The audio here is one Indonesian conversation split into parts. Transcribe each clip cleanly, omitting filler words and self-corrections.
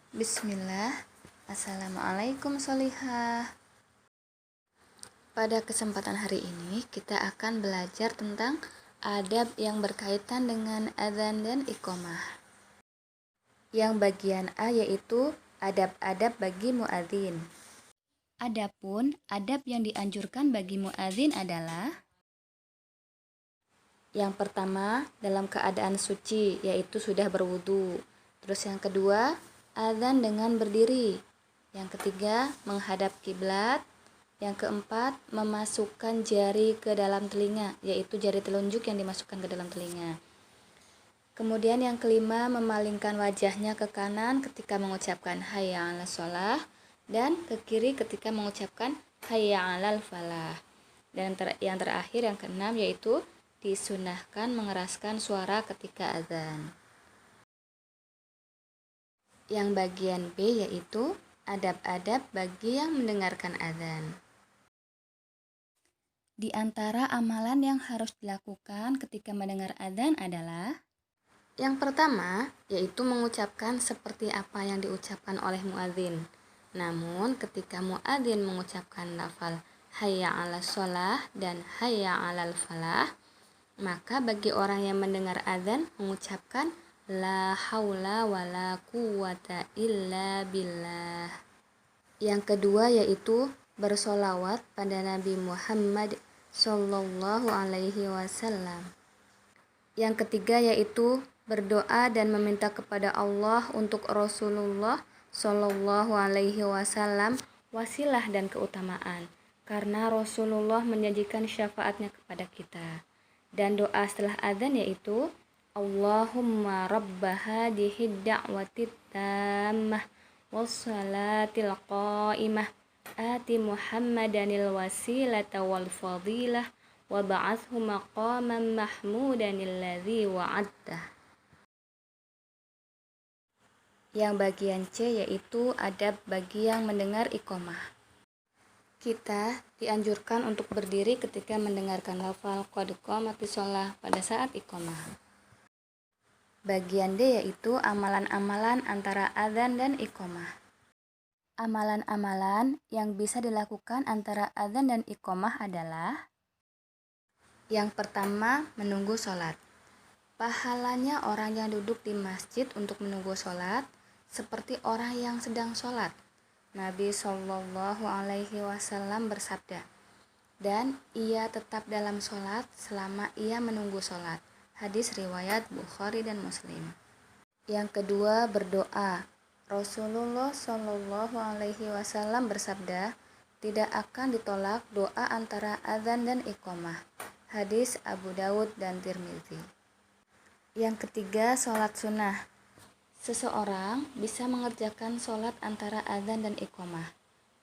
Bismillah. Assalamualaikum Solihah. Pada kesempatan hari ini kita akan belajar tentang adab yang berkaitan dengan adzan dan iqamah. Yang bagian A yaitu adab-adab bagi muadzin. Adapun adab yang dianjurkan bagi muadzin adalah: yang pertama, dalam keadaan suci, yaitu sudah berwudu. Terus yang kedua, adzan dengan berdiri. Yang ketiga, menghadap kiblat. Yang keempat, memasukkan jari ke dalam telinga, yaitu jari telunjuk yang dimasukkan ke dalam telinga. Kemudian yang kelima, memalingkan wajahnya ke kanan ketika mengucapkan hayya 'alas shalah dan ke kiri ketika mengucapkan hayya 'alal falah. Dan yang terakhir, yang keenam, yaitu disunahkan mengeraskan suara ketika azan. Yang bagian B yaitu adab-adab bagi yang mendengarkan azan. Di antara amalan yang harus dilakukan ketika mendengar azan adalah: yang pertama, yaitu mengucapkan seperti apa yang diucapkan oleh muadzin. Namun, ketika muadzin mengucapkan lafal hayya 'alas shalah dan hayya 'alal falah, maka bagi orang yang mendengar azan mengucapkan la haula wala quwata illa billah. Yang kedua yaitu bersolawat pada Nabi Muhammad Sallallahu Alaihi Wasallam. Yang ketiga yaitu berdoa dan meminta kepada Allah untuk Rasulullah Sallallahu Alaihi Wasallam wasilah dan keutamaan, karena Rasulullah menjanjikan syafaatnya kepada kita. Dan doa setelah adzan yaitu Allahumma rabba hadhihi da'wati tammah wassalatil qa'imah ati Muhammadanil wasilata wal fadilah wa ba'athu maqaman mahmudanil ladzi wa'adtah. Yang bagian C yaitu adab bagi yang mendengar iqamah. Kita dianjurkan untuk berdiri ketika mendengarkan lafal qad qamatis shalah pada saat iqamah. Bagian D yaitu amalan-amalan antara adzan dan iqamah. Amalan-amalan yang bisa dilakukan antara adzan dan iqamah adalah: yang pertama, menunggu sholat. Pahalanya orang yang duduk di masjid untuk menunggu sholat seperti orang yang sedang sholat. Nabi Shallallahu Alaihi Wasallam bersabda, dan ia tetap dalam sholat selama ia menunggu sholat. Hadis riwayat Bukhari dan Muslim. Yang kedua, berdoa. Rasulullah Shallallahu Alaihi Wasallam bersabda, tidak akan ditolak doa antara azan dan iqamah. Hadis Abu Dawud dan Tirmizi. Yang ketiga, sholat sunnah. Seseorang bisa mengerjakan sholat antara azan dan iqamah.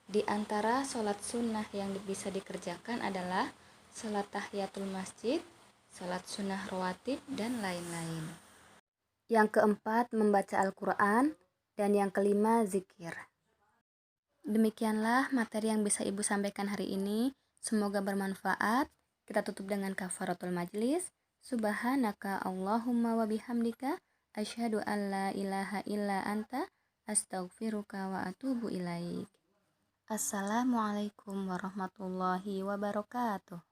Di antara sholat sunnah yang bisa dikerjakan adalah sholat tahiyatul masjid, sholat sunnah rawatib, dan lain-lain. Yang keempat, membaca Al-Quran. Dan yang kelima, zikir. Demikianlah materi yang bisa Ibu sampaikan hari ini. Semoga bermanfaat. Kita tutup dengan kafaratul majlis. Subhanaka Allahumma wa bihamdika asyhadu an la ilaha illa anta astaghfiruka wa atubu ilaik. Assalamualaikum warahmatullahi wabarakatuh.